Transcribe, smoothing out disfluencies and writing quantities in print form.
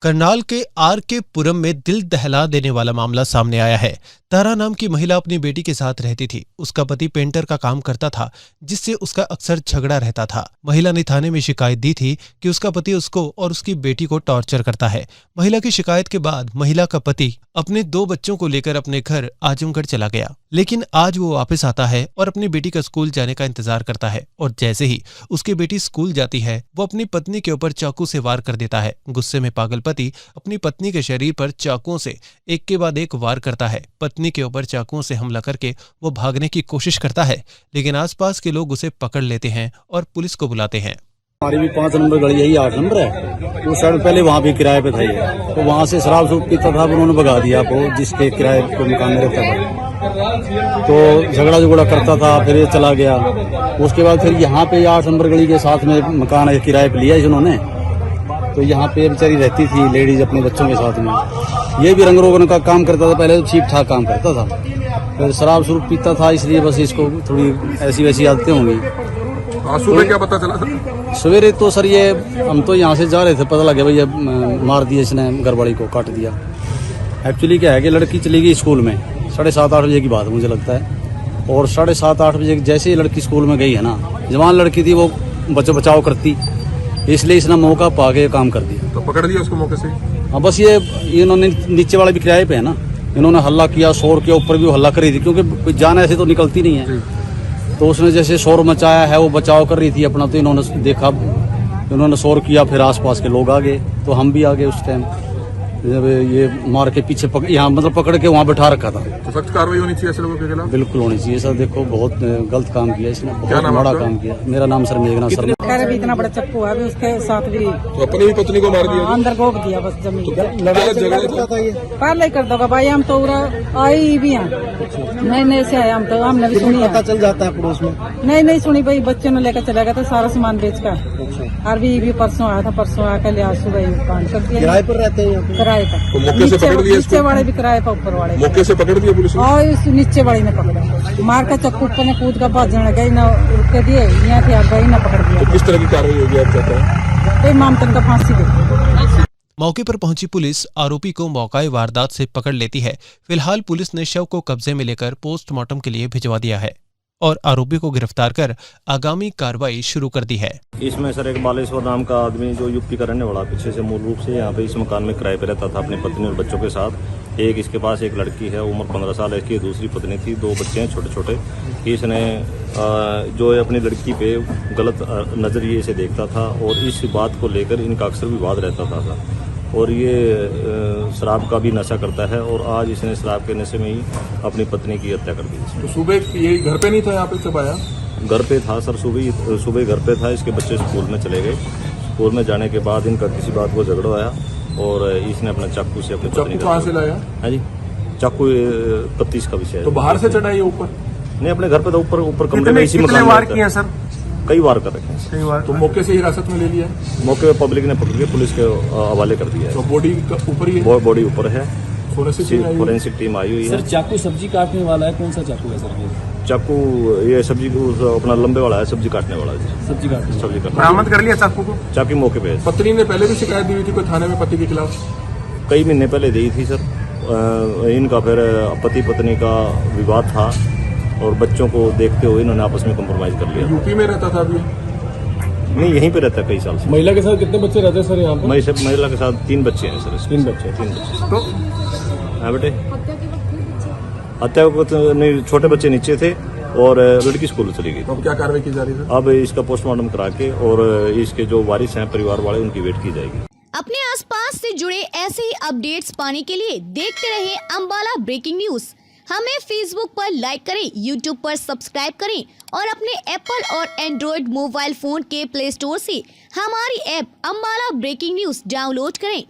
करनाल के आर के पुरम में दिल दहला देने वाला मामला सामने आया है। तारा नाम की महिला अपनी बेटी के साथ रहती थी। उसका पति पेंटर का काम करता था, जिससे उसका अक्सर झगड़ा रहता था। महिला ने थाने में शिकायत दी थी कि उसका पति उसको और उसकी बेटी को टॉर्चर करता है। महिला की शिकायत के बाद महिला का पति अपने 2 बच्चों को लेकर अपने घर आजमगढ़ चला गया, लेकिन आज वो वापस आता है और अपनी बेटी का स्कूल जाने का इंतजार करता है। और जैसे ही उसकी बेटी स्कूल जाती है, वो अपनी पत्नी के ऊपर चाकू से वार कर देता है। गुस्से में पागल पति अपनी पत्नी के शरीर पर चाकुओं से एक के बाद एक वार करता है। पत्नी के ऊपर चाकुओं से हमला करके वो भागने की कोशिश करता है, लेकिन आसपास के लोग उसे पकड़ लेते हैं और पुलिस को बुलाते हैं। हमारी भी 5 नंबर गली यही 8 नंबर है। वो सर पहले वहाँ भी किराए पे था ये, तो वहाँ से शराब सूब पीता था, उन्होंने भगा दिया वो जिसके किराए को मकान में रहता था। तो झगड़ा झगड़ा करता था, फिर ये चला गया। उसके बाद फिर यहाँ पे 8 नंबर गली के साथ में मकान किराए पे लिया इन्होंने। तो यहाँ पे बेचारी रहती थी लेडीज अपने बच्चों के साथ में। ये भी रंग रोगन का काम करता था, पहले तो ठीक ठाक काम करता था, फिर शराब शुरू पीता था, इसलिए बस इसको थोड़ी ऐसी वैसी आदतें होंगी। सुबह क्या पता चला सर? सवेरे तो सर ये हम तो यहाँ से जा रहे थे, पता लगा भाई ये मार दिया इसने, घरवाली को काट दिया। एक्चुअली क्या है कि लड़की चली गई स्कूल में 7:30-8 बजे की बात मुझे लगता है, और 7:30-8 बजे जैसे ही लड़की स्कूल में गई है ना, जवान लड़की थी, वो बचाव करती, इसलिए इसने मौका पा के काम कर दिया। तो पकड़ दिया उसको मौके से? हाँ, बस ये इन्होंने नीचे वाले भी किराए पे है ना, इन्होंने हल्ला किया, शोर के ऊपर भी हल्ला करी थी, क्योंकि जान ऐसे तो निकलती नहीं है। तो उसने जैसे शोर मचाया है, वो बचाव कर रही थी अपना, तो इन्होंने देखा, इन्होंने शोर किया, फिर आसपास के लोग आ गए, तो हम भी आ गए उस टाइम। जब ये मार के पीछे यहाँ मतलब पकड़ के वहाँ बैठा रखा था। तो सख्त कार्रवाई होनी चाहिए ऐसे लोगों के खिलाफ? बिल्कुल होनी चाहिए सर। देखो बहुत गलत काम किया इसने, बहुत बड़ा काम किया। मेरा नाम सर मेघना सर। भी इतना बड़ा चप्पू है, अभी उसके साथ भी तो अपनी भी पत्नी को मार दिया? अंदर गोप दिया बस जमीन। लड़ाई झगड़ा था ये? पहले कर दोगा भाई, हम तो आई भी हैं, नहीं से आए हम, तो हमने भी सुनी पता चल जाता है पड़ोस में? नहीं सुनी भाई, बच्चों ने लेकर चला गया था सारा सामान बेच कर। अरबी भी परसों आया था, परसों आकर ले आज सुबह कांड कर दिया। किराए पर रहते हैं? किराए पर। तो मौके से पकड़ दिया? नीचे वाले भी किराए पर, ऊपर वाले मौके से पकड़ दिया पुलिस ने? और इस नीचे वाले ने पकड़ा, मार का चक्कू ऊपर ने कूद का भाजने गई ना, रुक के दिए यहाँ थे, गई ना पकड़ दिया। तो किस तरह की कार्रवाई होगी आप चाहते हैं? कोई मामतन का फांसी दे। मौके पर पहुंची पुलिस आरोपी को मौकाए वारदात से पकड़ लेती है। फिलहाल पुलिस ने शव को कब्जे में लेकर पोस्टमार्टम के लिए भिजवा दिया है और आरोपी को गिरफ्तार कर आगामी कार्रवाई शुरू कर दी है। इसमें सर एक बालेश्वर नाम का आदमी, जो यूपी का रहने वाला, पीछे से मूल रूप से यहाँ पे इस मकान में किराए पे रहता था अपनी पत्नी और बच्चों के साथ। एक इसके पास एक लड़की है, उम्र 15 साल है इसकी, दूसरी पत्नी थी, 2 बच्चे हैं छोटे छोटे। इसने जो है अपनी लड़की पे गलत नजरिए से देखता था, और इस बात को लेकर इनका अक्सर विवाद रहता था। और ये शराब का भी नशा करता है, और आज इसने शराब के नशे में ही अपनी पत्नी की हत्या कर दी। तो सुबह ये घर पे नहीं था, यहाँ पे जब आया? घर पे था सर, सुबह घर पे था। इसके बच्चे स्कूल में चले गए। स्कूल में जाने के बाद इनका किसी बात को झगड़ा आया, और इसने अपना चाकू से अपनी पत्नी। कहाँ से लाया? हाँ जी, चाकू 31 का विषय है। तो बाहर से चढ़ा ये ऊपर? नहीं, अपने घर पे था, ऊपर कमरे में इसी मकान वार किए सर? कई बार कर रखे हैं। कई बार? तो मौके से हिरासत में ले लिया? मौके पे पब्लिक ने पकड़ के पुलिस के हवाले कर दिया है। तो बॉडी ऊपर ही है? बॉडी ऊपर है, फोरेंसिक टीम आई हुई है। सर चाकू सब्जी काटने वाला है, कौन सा चाकू है सर? चाकू ये सब्जी अपना लंबे वाला है, सब्जी काटने वाला है। सब्जी काटने बरामद कर लिया चाकू को? चाकू मौके पे है। पत्नी ने पहले भी शिकायत दी हुई थी कोई थाने में पति के खिलाफ? कई महीने पहले दी थी सर। इनका फिर पति पत्नी का विवाद था, और बच्चों को देखते हुए इन्होंने आपस में कॉम्प्रोमाइज कर लिया। यूपी में रहता था अभी? नहीं, यहीं पे रहता है कई साल से। महिला के साथ कितने बच्चे रहते हैं सर यहाँ पे? महिला के साथ 3 बच्चे हैं सर। 3 बच्चे? 3 बच्चे। तो हाँ बेटे, हत्या को नहीं, छोटे बच्चे नीचे थे, और लड़की स्कूल चली गई। तो अब क्या कार्रवाई की जा रही है? अब इसका पोस्टमार्टम करा के, और इसके जो वारिस हैं, परिवार वाले, उनकी वेट की जाएगी। अपने आसपास से जुड़े ऐसे ही अपडेट्स पाने के लिए देखते रहे अम्बाला ब्रेकिंग न्यूज। हमें फेसबुक पर लाइक करें, यूट्यूब पर सब्सक्राइब करें, और अपने एप्पल और एंड्रॉयड मोबाइल फोन के प्ले स्टोर से हमारी app Ambala breaking news download करें।